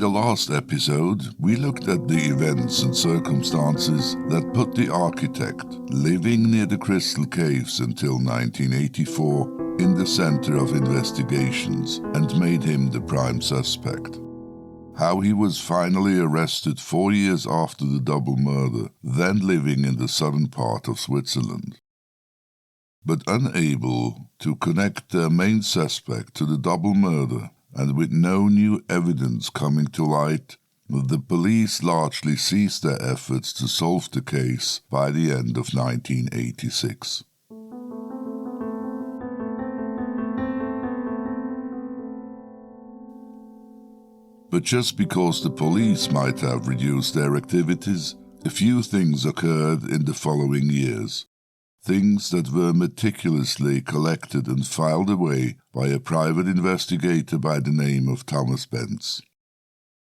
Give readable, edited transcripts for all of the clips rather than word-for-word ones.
the last episode, we looked at the events and circumstances that put the architect, living near the Crystal Caves until 1984, in the center of investigations and made him the prime suspect. How he was finally arrested 4 years after the double murder, then living in the southern part of Switzerland. But unable to connect their main suspect to the double murder, and with no new evidence coming to light, the police largely ceased their efforts to solve the case by the end of 1986. But just because the police might have reduced their activities, a few things occurred in the following years. Things that were meticulously collected and filed away by a private investigator by the name of Thomas Benz.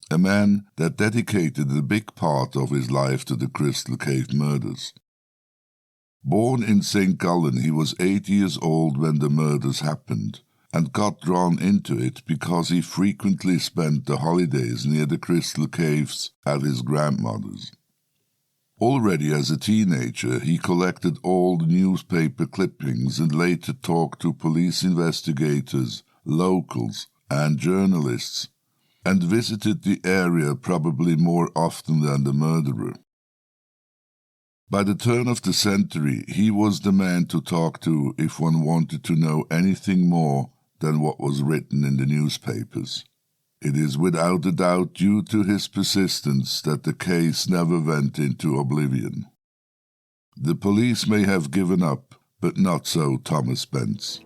A man that dedicated a big part of his life to the Crystal Cave murders. Born in St. Gallen, he was 8 years old when the murders happened, and got drawn into it because he frequently spent the holidays near the Crystal Caves at his grandmother's. Already as a teenager, he collected old newspaper clippings and later talked to police investigators, locals, and journalists, and visited the area probably more often than the murderer. By the turn of the century, he was the man to talk to if one wanted to know anything more than what was written in the newspapers. It is without a doubt due to his persistence that the case never went into oblivion. The police may have given up, but not so Thomas Benz.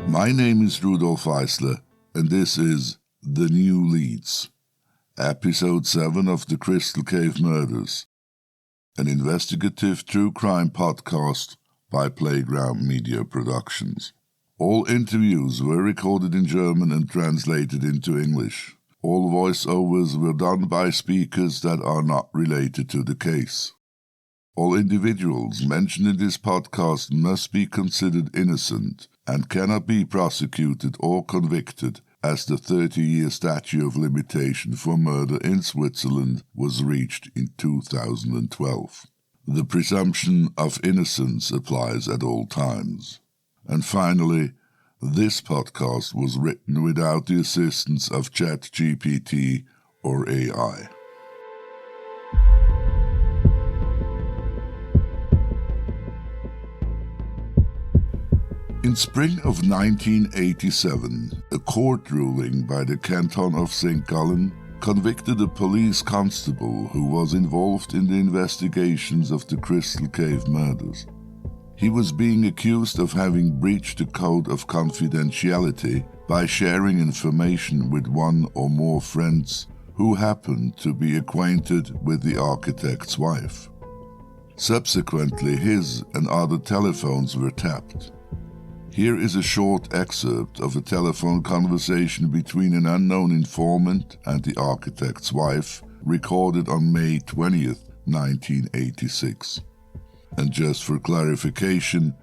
My name is Rudolf Eisler, and this is The New Leads, Episode 7 of the Crystal Cave Murders, an investigative true crime podcast by Playground Media Productions. All interviews were recorded in German and translated into English. All voiceovers were done by speakers that are not related to the case. All individuals mentioned in this podcast must be considered innocent and cannot be prosecuted or convicted, as the 30-year statute of limitation for murder in Switzerland was reached in 2012. The presumption of innocence applies at all times. And finally, this podcast was written without the assistance of ChatGPT or AI. In spring of 1987, a court ruling by the canton of St. Gallen convicted a police constable who was involved in the investigations of the Crystal Cave murders. He was being accused of having breached the code of confidentiality by sharing information with one or more friends who happened to be acquainted with the architect's wife. Subsequently, his and other telephones were tapped. Here is a short excerpt of a telephone conversation between an unknown informant and the architect's wife, recorded on May 20th, 1986. And just for clarification,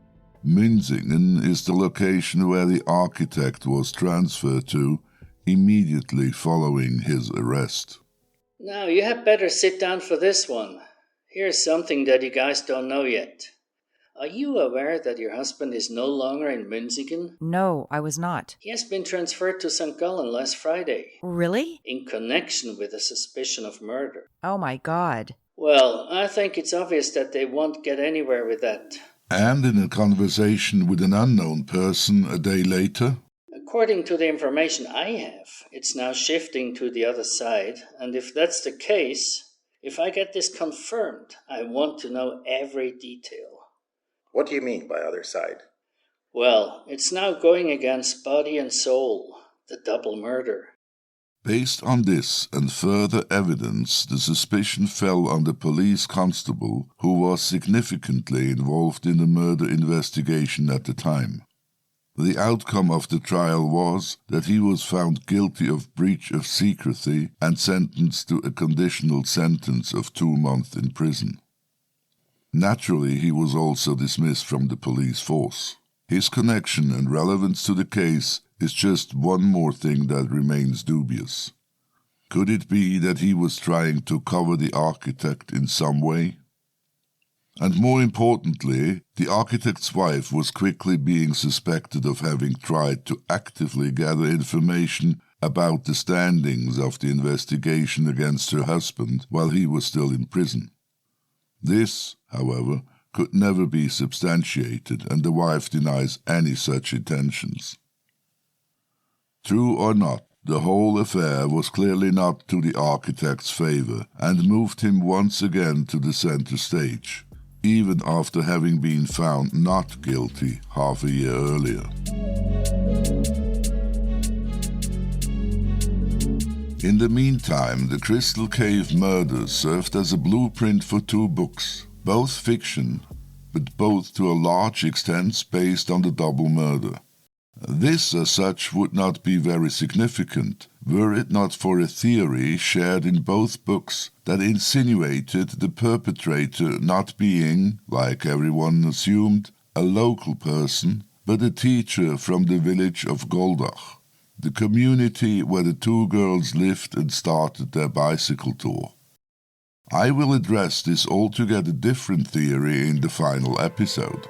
Münzingen is the location where the architect was transferred to immediately following his arrest. Now, you had better sit down for this one. Here's something that you guys don't know yet. Are you aware that your husband is no longer in Münzingen? No, I was not. He has been transferred to St. Gallen last Friday. Really? In connection with a suspicion of murder. Oh my God. Well, I think it's obvious that they won't get anywhere with that. And in a conversation with an unknown person a day later? According to the information I have, it's now shifting to the other side, and if that's the case, if I get this confirmed, I want to know every detail. What do you mean by other side? Well, it's now going against body and soul, the double murder. Based on this and further evidence, the suspicion fell on the police constable who was significantly involved in the murder investigation at the time. The outcome of the trial was that he was found guilty of breach of secrecy and sentenced to a conditional sentence of 2 months in prison. Naturally, he was also dismissed from the police force. His connection and relevance to the case is just one more thing that remains dubious. Could it be that he was trying to cover the architect in some way? And more importantly, the architect's wife was quickly being suspected of having tried to actively gather information about the standings of the investigation against her husband while he was still in prison. This, however, could never be substantiated, and the wife denies any such intentions. True or not, the whole affair was clearly not to the architect's favor and moved him once again to the center stage, even after having been found not guilty half a year earlier. In the meantime, the Crystal Cave murders served as a blueprint for two books, both fiction, but both to a large extent based on the double murder. This, as such, would not be very significant, were it not for a theory shared in both books that insinuated the perpetrator not being, like everyone assumed, a local person, but a teacher from the village of Goldach, the community where the two girls lived and started their bicycle tour. I will address this altogether different theory in the final episode.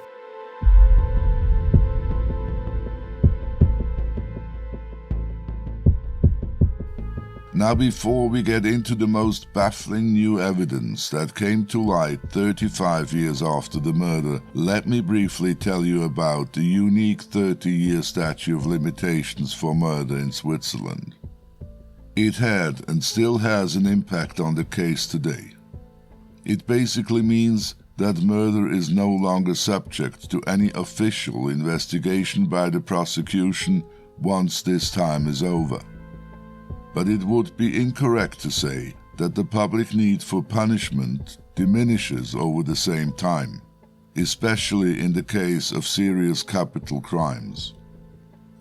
Now, before we get into the most baffling new evidence that came to light 35 years after the murder, let me briefly tell you about the unique 30-year statute of limitations for murder in Switzerland. It had and still has an impact on the case today. It basically means that murder is no longer subject to any official investigation by the prosecution once this time is over. But it would be incorrect to say that the public need for punishment diminishes over the same time, especially in the case of serious capital crimes.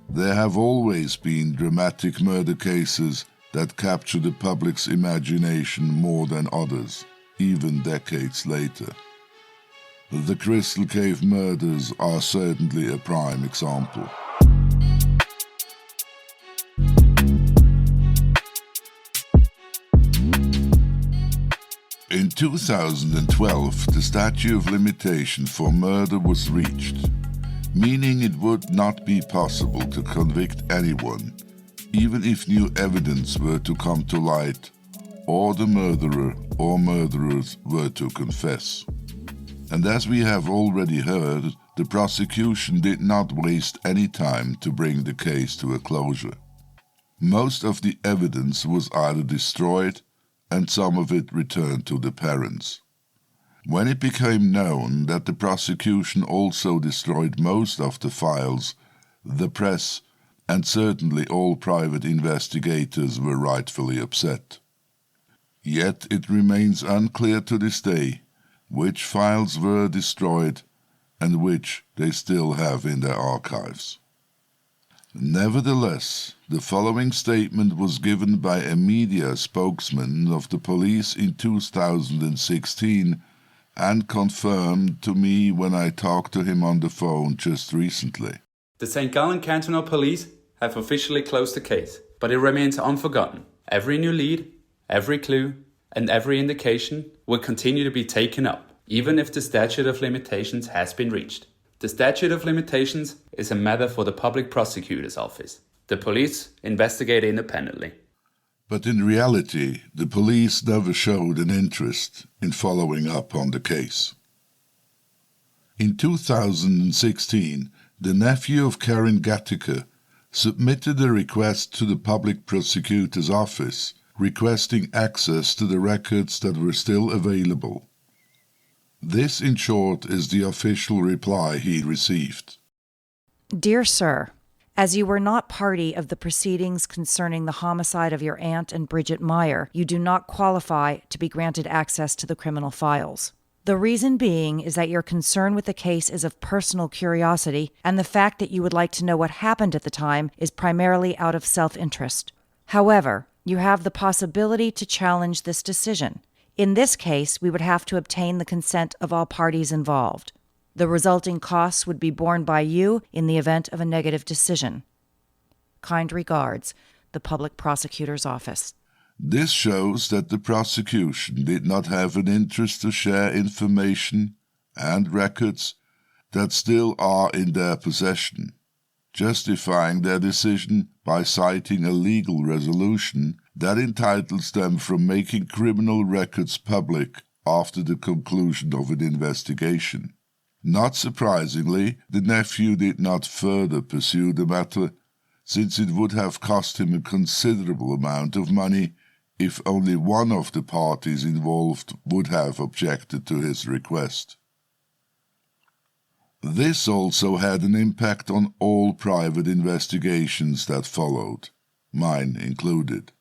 There have always been dramatic murder cases that capture the public's imagination more than others, even decades later. The Crystal Cave murders are certainly a prime example. In 2012, the statute of limitation for murder was reached, meaning it would not be possible to convict anyone, even if new evidence were to come to light, or the murderer or murderers were to confess. And as we have already heard, the prosecution did not waste any time to bring the case to a closure. Most of the evidence was either destroyed and some of it returned to the parents. When it became known that the prosecution also destroyed most of the files, the press, and certainly all private investigators were rightfully upset. Yet it remains unclear to this day which files were destroyed and which they still have in their archives. Nevertheless, the following statement was given by a media spokesman of the police in 2016 and confirmed to me when I talked to him on the phone just recently. The St. Gallen Cantonal Police have officially closed the case, but it remains unforgotten. Every new lead, every clue, and every indication will continue to be taken up, even if the statute of limitations has been reached. The statute of limitations is a matter for the public prosecutor's office. The police investigate independently. But in reality, the police never showed an interest in following up on the case. In 2016, the nephew of Karen Gattaker submitted a request to the public prosecutor's office requesting access to the records that were still available. This, in short, is the official reply he received. Dear Sir, as you were not party of the proceedings concerning the homicide of your aunt and Bridget Meyer, you do not qualify to be granted access to the criminal files. The reason being is that your concern with the case is of personal curiosity, and the fact that you would like to know what happened at the time is primarily out of self-interest. However, you have the possibility to challenge this decision. In this case, we would have to obtain the consent of all parties involved. The resulting costs would be borne by you in the event of a negative decision. Kind regards, the Public Prosecutor's Office. This shows that the prosecution did not have an interest to share information and records that still are in their possession, justifying their decision by citing a legal resolution that entitles them from making criminal records public after the conclusion of an investigation. Not surprisingly, the nephew did not further pursue the matter, since it would have cost him a considerable amount of money if only one of the parties involved would have objected to his request. This also had an impact on all private investigations that followed, mine included.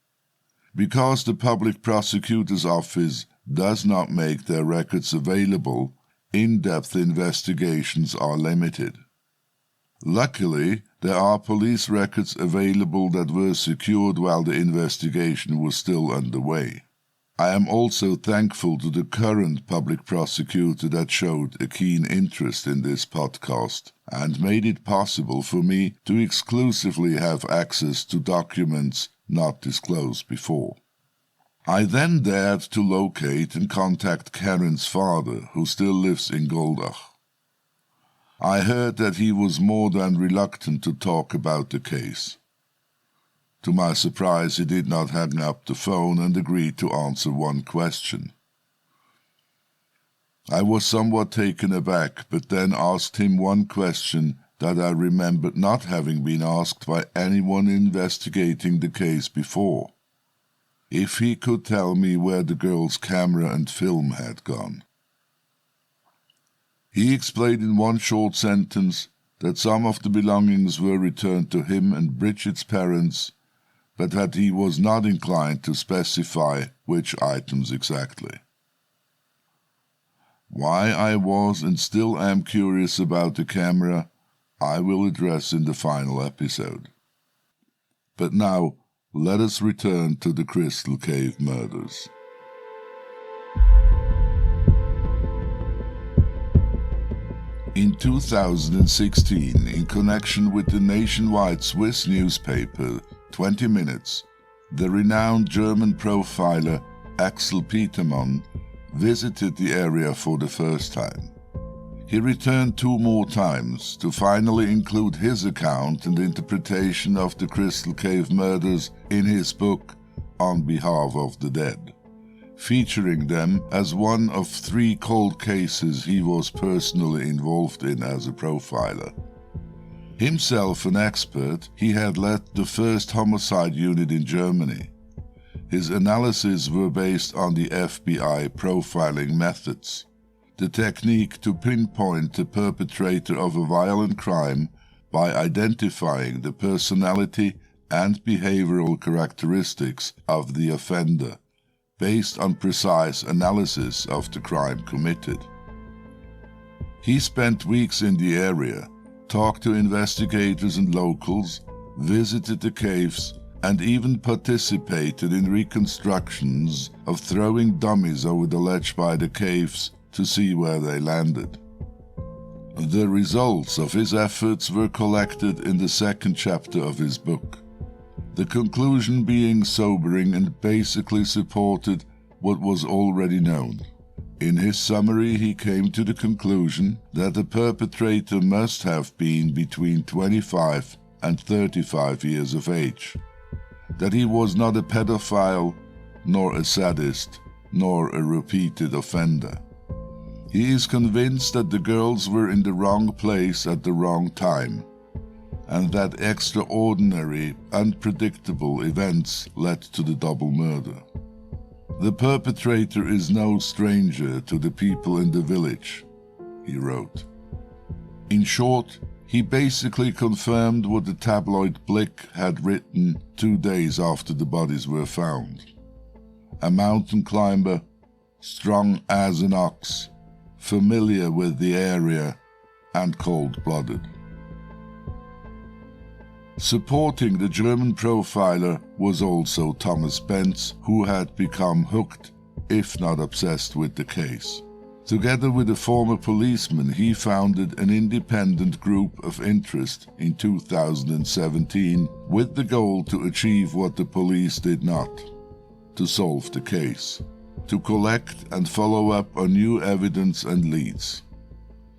Because the Public Prosecutor's Office does not make their records available, in-depth investigations are limited. Luckily, there are police records available that were secured while the investigation was still underway. I am also thankful to the current public prosecutor that showed a keen interest in this podcast and made it possible for me to exclusively have access to documents not disclosed before. I then dared to locate and contact Karen's father, who still lives in Goldach. I heard that he was more than reluctant to talk about the case. To my surprise, he did not hang up the phone and agreed to answer one question. I was somewhat taken aback, but then asked him one question that I remembered not having been asked by anyone investigating the case before: if he could tell me where the girl's camera and film had gone. He explained in one short sentence that some of the belongings were returned to him and Bridget's parents, but that he was not inclined to specify which items exactly. Why I was and still am curious about the camera, I will address in the final episode. But now, let us return to the Crystal Cave murders. In 2016, in connection with the nationwide Swiss newspaper 20 Minutes, the renowned German profiler Axel Petermann visited the area for the first time. He returned 2 more times to finally include his account and interpretation of the Crystal Cave murders in his book On Behalf of the Dead, featuring them as one of 3 cold cases he was personally involved in as a profiler. Himself an expert, he had led the first homicide unit in Germany. His analyses were based on the FBI profiling methods, the technique to pinpoint the perpetrator of a violent crime by identifying the personality and behavioral characteristics of the offender, based on precise analysis of the crime committed. He spent weeks in the area, talked to investigators and locals, visited the caves, and even participated in reconstructions of throwing dummies over the ledge by the caves to see where they landed. The results of his efforts were collected in the 2nd chapter of his book. The conclusion being sobering and basically supported what was already known. In his summary, he came to the conclusion that the perpetrator must have been between 25 and 35 years of age, that he was not a pedophile, nor a sadist, nor a repeated offender. He is convinced that the girls were in the wrong place at the wrong time, and that extraordinary, unpredictable events led to the double murder. The perpetrator is no stranger to the people in the village, he wrote. In short, he basically confirmed what the tabloid Blick had written 2 days after the bodies were found. A mountain climber, strong as an ox, familiar with the area, and cold-blooded. Supporting the German profiler was also Thomas Benz, who had become hooked if not obsessed with the case. Together with a former policeman, he founded an independent group of interest in 2017 with the goal to achieve what the police did not: to solve the case, to collect and follow up on new evidence and leads.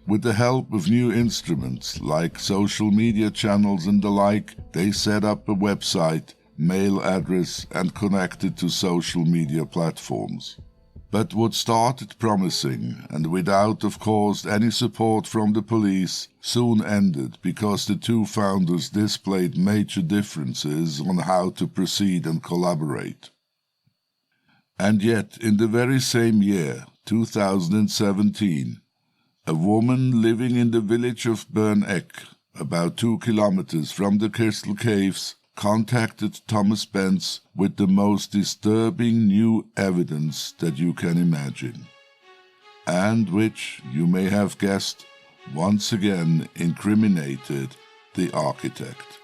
With the help of new instruments like social media channels and the like, they set up a website, mail address, and connected to social media platforms. But what started promising, and without, of course, any support from the police, soon ended because the two founders displayed major differences on how to proceed and collaborate. And yet, in the very same year, 2017, a woman living in the village of Burneck, about 2 kilometers from the Crystal Caves, contacted Thomas Spence with the most disturbing new evidence that you can imagine, and which, you may have guessed, once again incriminated the architect.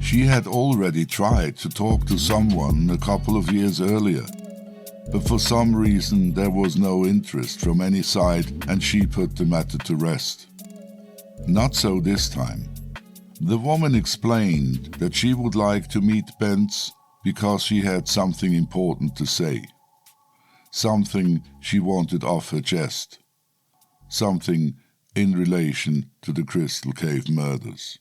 She had already tried to talk to someone a couple of years earlier, but for some reason there was no interest from any side and she put the matter to rest. Not so this time. The woman explained that she would like to meet Spence because she had something important to say, something she wanted off her chest, something in relation to the Crystal Cave murders.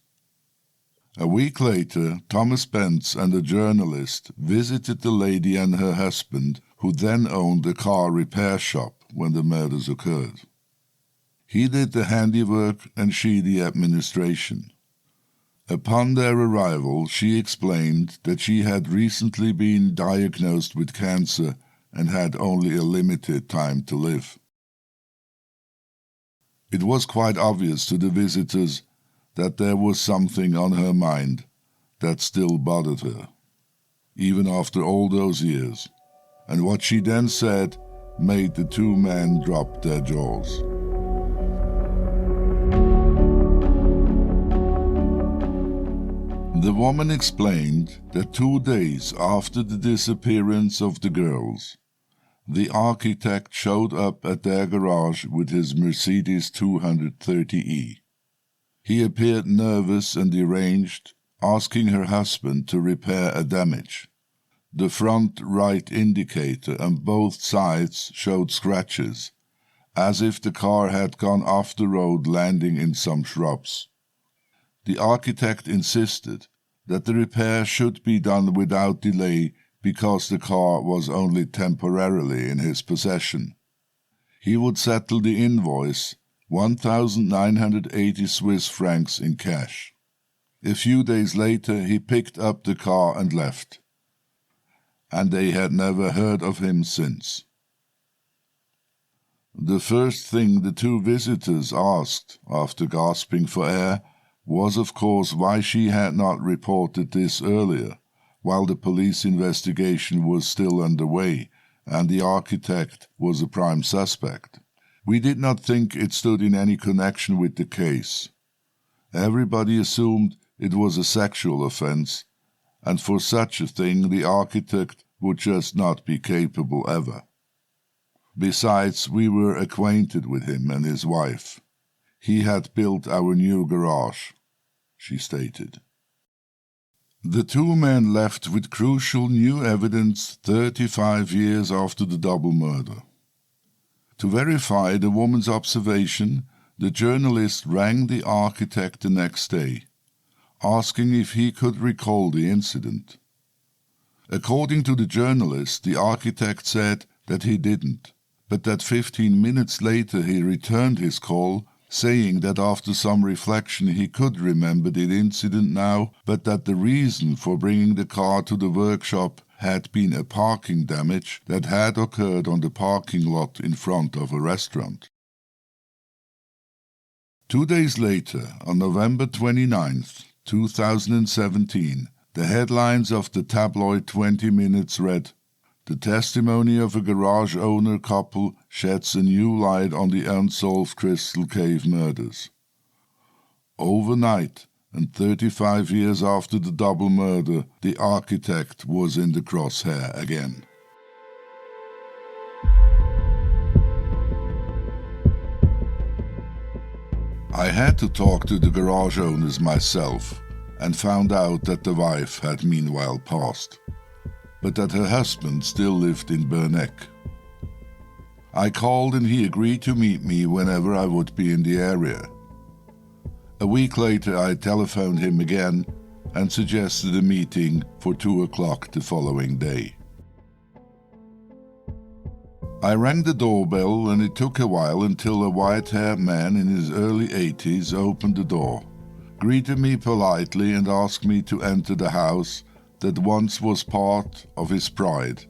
A week later, Thomas Spence and a journalist visited the lady and her husband, who then owned a car repair shop when the murders occurred. He did the handiwork and she the administration. Upon their arrival, she explained that she had recently been diagnosed with cancer and had only a limited time to live. It was quite obvious to the visitors that there was something on her mind that still bothered her, even after all those years, and what she then said made the two men drop their jaws. The woman explained that 2 days after the disappearance of the girls, the architect showed up at their garage with his Mercedes 230e. He appeared nervous and deranged, asking her husband to repair a damage. The front right indicator and both sides showed scratches, as if the car had gone off the road landing in some shrubs. The architect insisted that the repair should be done without delay because the car was only temporarily in his possession. He would settle the invoice, 1,980 Swiss francs in cash. A few days later he picked up the car and left, and they had never heard of him since. The first thing the two visitors asked, after gasping for air, was of course why she had not reported this earlier, while the police investigation was still underway and the architect was a prime suspect. We did not think it stood in any connection with the case. Everybody assumed it was a sexual offense, and for such a thing the architect would just not be capable ever. Besides, we were acquainted with him and his wife. He had built our new garage, she stated. The two men left with crucial new evidence 35 years after the double murder. To verify the woman's observation, the journalist rang the architect the next day, asking if he could recall the incident. According to the journalist, the architect said that he didn't, but that 15 minutes later he returned his call, saying that after some reflection he could remember the incident now, but that the reason for bringing the car to the workshop had been a parking damage that had occurred on the parking lot in front of a restaurant. 2 days later, on November 29th, 2017, the headlines of the tabloid 20 Minutes read, The testimony of a garage owner couple sheds a new light on the unsolved Crystal Cave murders. Overnight, and 35 years after the double murder, the architect was in the crosshair again. I had to talk to the garage owners myself and found out that the wife had meanwhile passed, but that her husband still lived in Berneck. I called and he agreed to meet me whenever I would be in the area. A week later I telephoned him again and suggested a meeting for 2 o'clock the following day. I rang the doorbell and it took a while until a white-haired man in his early 80s opened the door, greeted me politely and asked me to enter the house that once was part of his pride,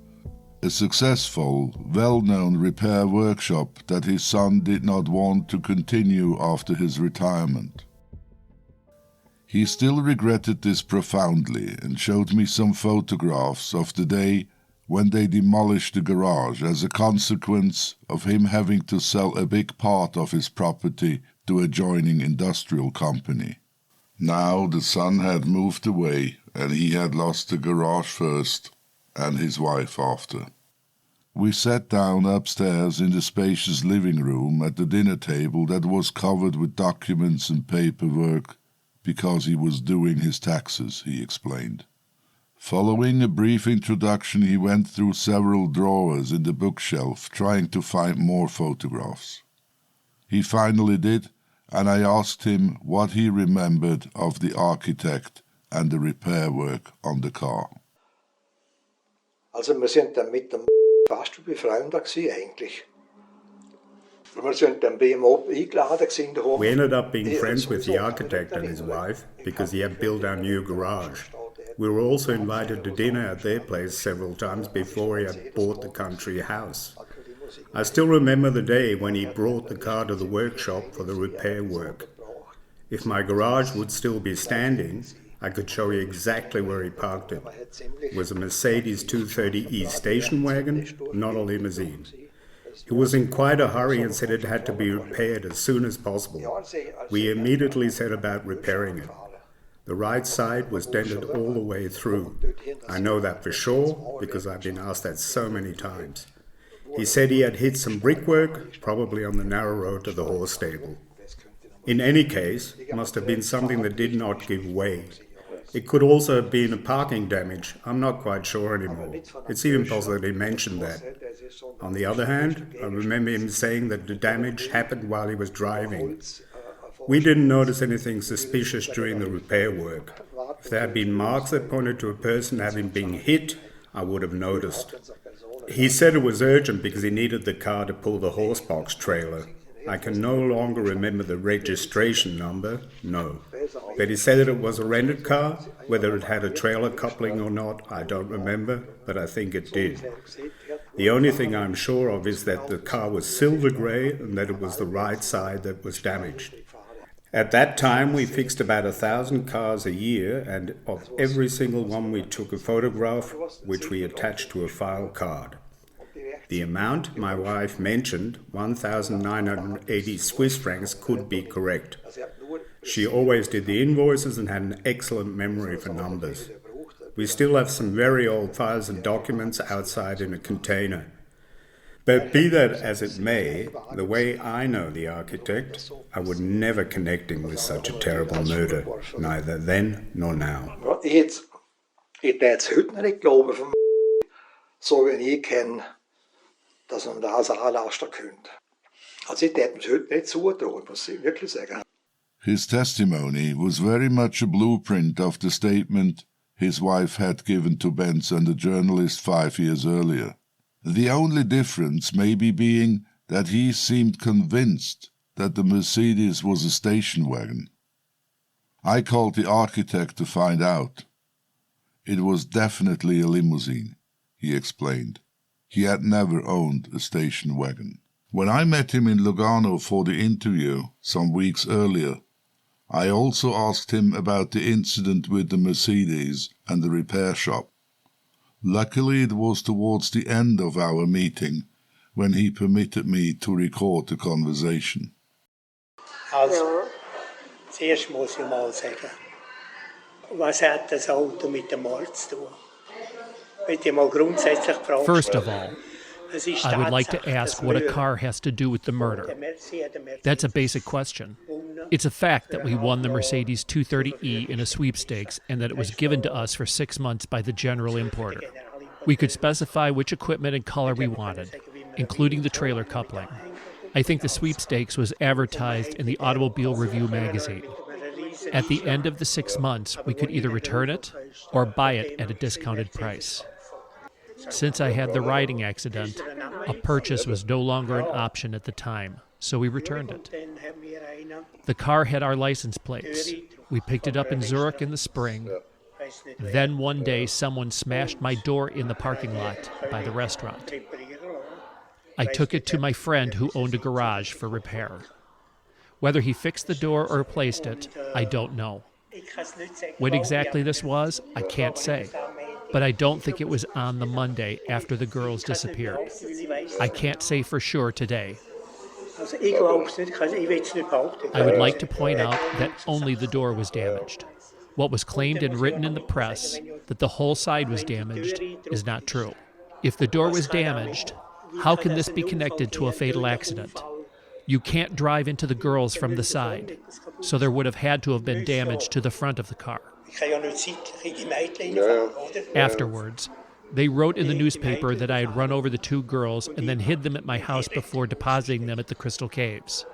a successful, well-known repair workshop that his son did not want to continue after his retirement. He still regretted this profoundly and showed me some photographs of the day when they demolished the garage as a consequence of him having to sell a big part of his property to a joining industrial company. Now the son had moved away and he had lost the garage first and his wife after. We sat down upstairs in the spacious living room at the dinner table that was covered with documents and paperwork because he was doing his taxes, he explained. Following a brief introduction, he went through several drawers in the bookshelf trying to find more photographs. He finally did, and I asked him what he remembered of the architect and the repair work on the car. Also wir sind dann mit dem fast befreundet gewesen eigentlich. Wir sind dann bei ihm eingeladen gewesen daheim. We ended up being friends with the architect and his wife because he had built our new garage. We were also invited to dinner at their place several times before he had bought the country house. I still remember the day when he brought the car to the workshop for the repair work. If my garage would still be standing, I could show you exactly where he parked it. It was a Mercedes 230e station wagon, not a limousine. He was in quite a hurry and said it had to be repaired as soon as possible. We immediately set about repairing it. The right side was dented all the way through. I know that for sure because I've been asked that so many times. He said he had hit some brickwork, probably on the narrow road to the horse stable. In any case, it must have been something that did not give way. It could also have been a parking damage. I'm not quite sure anymore. It's even possible that he mentioned that. On the other hand, I remember him saying that the damage happened while he was driving. We didn't notice anything suspicious during the repair work. If there had been marks that pointed to a person having been hit, I would have noticed. He said it was urgent because he needed the car to pull the horsebox trailer. I can no longer remember the registration number, no. But he said that it was a rented car. Whether it had a trailer coupling or not, I don't remember, but I think it did. The only thing I'm sure of is that the car was silver grey and that it was the right side that was damaged. At that time, we fixed about 1,000 cars a year, and of every single one we took a photograph, which we attached to a file card. The amount my wife mentioned, 1,980 Swiss francs, could be correct. She always did the invoices and had an excellent memory for numbers. We still have some very old files and documents outside in a container. But be that as it may, the way I know the architect, I would never connect him with such a terrible murder, neither then nor now. Ich würde es heute nicht glauben, so wie ich kenne, dass man das anlasten könnte. Also ich würde es heute nicht zutrauen, muss ich wirklich sagen. His testimony was very much a blueprint of the statement his wife had given to Benz and the journalist 5 years earlier. The only difference maybe being that he seemed convinced that the Mercedes was a station wagon. I called the architect to find out. It was definitely a limousine, he explained. He had never owned a station wagon. When I met him in Lugano for the interview some weeks earlier, I also asked him about the incident with the Mercedes and the repair shop. Luckily, it was towards the end of our meeting when he permitted me to record the conversation. Also, zuerst muss ich mal sagen, was hat das Auto mit dem Mord zu tun? First of all, I would like to ask what a car has to do with the murder. That's a basic question. It's a fact that we won the Mercedes 230E in a sweepstakes and that it was given to us for 6 months by the general importer. We could specify which equipment and color we wanted, including the trailer coupling. I think the sweepstakes was advertised in the Automobile Review magazine. At the end of the 6 months, we could either return it or buy it at a discounted price. Since I had the riding accident, a purchase was no longer an option at the time, so we returned it. The car had our license plates. We picked it up in Zurich in the spring. Then one day someone smashed my door in the parking lot by the restaurant. I took it to my friend who owned a garage for repair. Whether he fixed the door or replaced it, I don't know. When exactly this was, I can't say. But I don't think it was on the Monday after the girls disappeared. I can't say for sure today. I would like to point out that only the door was damaged. What was claimed and written in the press, that the whole side was damaged, is not true. If the door was damaged, how can this be connected to a fatal accident? You can't drive into the girls from the side, so there would have had to have been damage to the front of the car. Afterwards, they wrote in the newspaper that I had run over the 2 girls and then hid them at my house before depositing them at the Crystal Caves.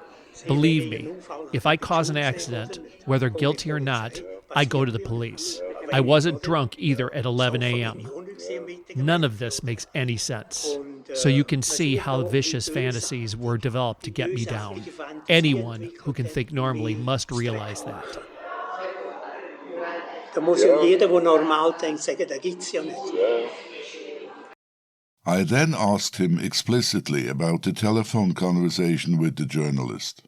Believe me, if I cause an accident, whether guilty or not, I go to the police. I wasn't drunk either at 11 a.m. None of this makes any sense. So you can see how vicious fantasies were developed to get me down. Anyone who can think normally must realize that. Da muss ja jeder, der normal denkt, sagen, da gibt's ja nicht. I then asked him explicitly about the telephone conversation with the journalist.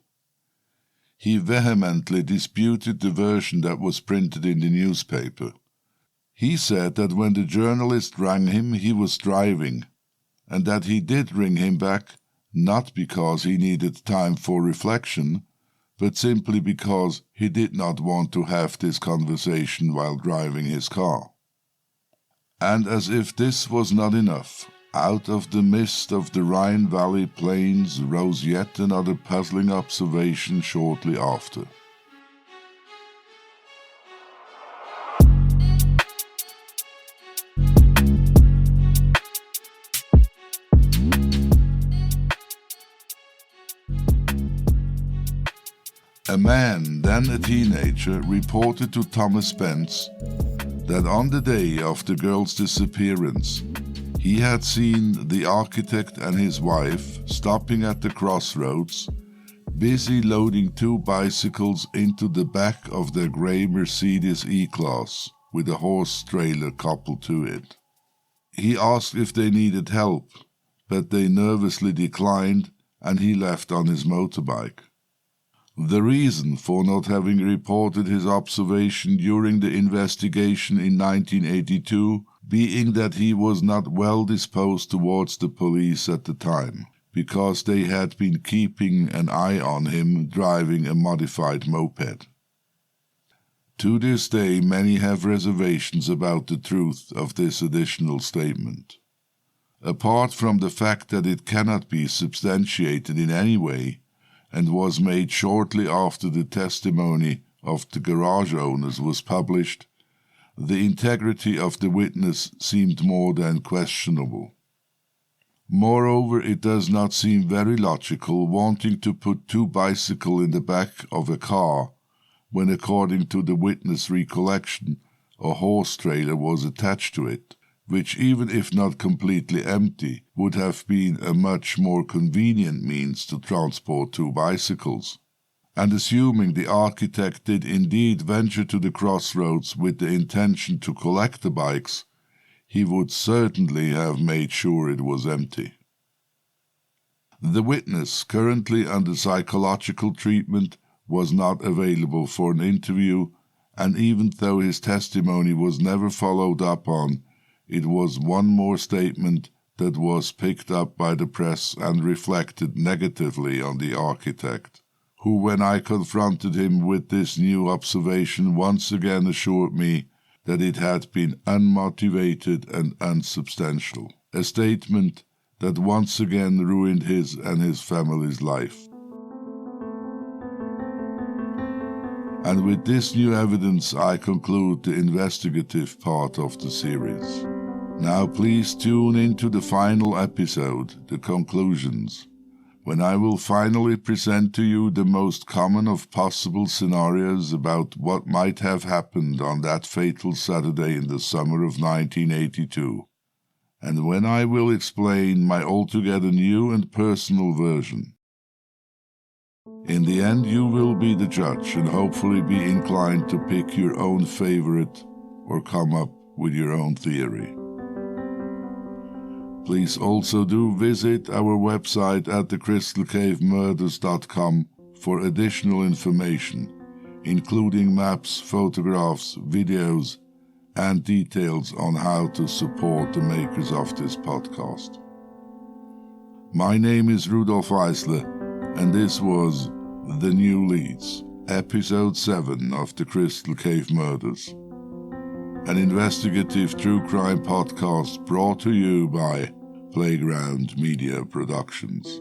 He vehemently disputed the version that was printed in the newspaper. He said that when the journalist rang him, he was driving, and that he did ring him back not because he needed time for reflection, but simply because he did not want to have this conversation while driving his car. And as if this was not enough, out of the mist of the Rhine Valley plains rose yet another puzzling observation shortly after. A man, then a teenager, reported to Thomas Spence that on the day of the girl's disappearance, he had seen the architect and his wife stopping at the crossroads, busy loading 2 bicycles into the back of their grey Mercedes E-Class with a horse trailer coupled to it. He asked if they needed help, but they nervously declined and he left on his motorbike. The reason for not having reported his observation during the investigation in 1982 being that he was not well disposed towards the police at the time, because they had been keeping an eye on him driving a modified moped. To this day, many have reservations about the truth of this additional statement. Apart from the fact that it cannot be substantiated in any way, and was made shortly after the testimony of the garage owners was published, the integrity of the witness seemed more than questionable. Moreover, it does not seem very logical wanting to put 2 bicycles in the back of a car when, according to the witness recollection, a horse trailer was attached to it, which, even if not completely empty, would have been a much more convenient means to transport 2 bicycles. And assuming the architect did indeed venture to the crossroads with the intention to collect the bikes, he would certainly have made sure it was empty. The witness, currently under psychological treatment, was not available for an interview, and even though his testimony was never followed up on, it was one more statement that was picked up by the press and reflected negatively on the architect, who, when I confronted him with this new observation, once again assured me that it had been unmotivated and unsubstantial, a statement that once again ruined his and his family's life. And with this new evidence, I conclude the investigative part of the series. Now please tune into the final episode, the conclusions, when I will finally present to you the most common of possible scenarios about what might have happened on that fatal Saturday in the summer of 1982, and when I will explain my altogether new and personal version. In the end, you will be the judge and hopefully be inclined to pick your own favorite or come up with your own theory. Please also do visit our website at thecrystalcavemurders.com for additional information, including maps, photographs, videos, and details on how to support the makers of this podcast. My name is Rudolf Eisler, and this was The New Leads, Episode 7 of The Crystal Cave Murders, an investigative true crime podcast brought to you by Playground Media Productions.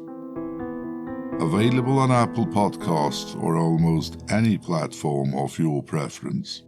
Available on Apple Podcasts or almost any platform of your preference.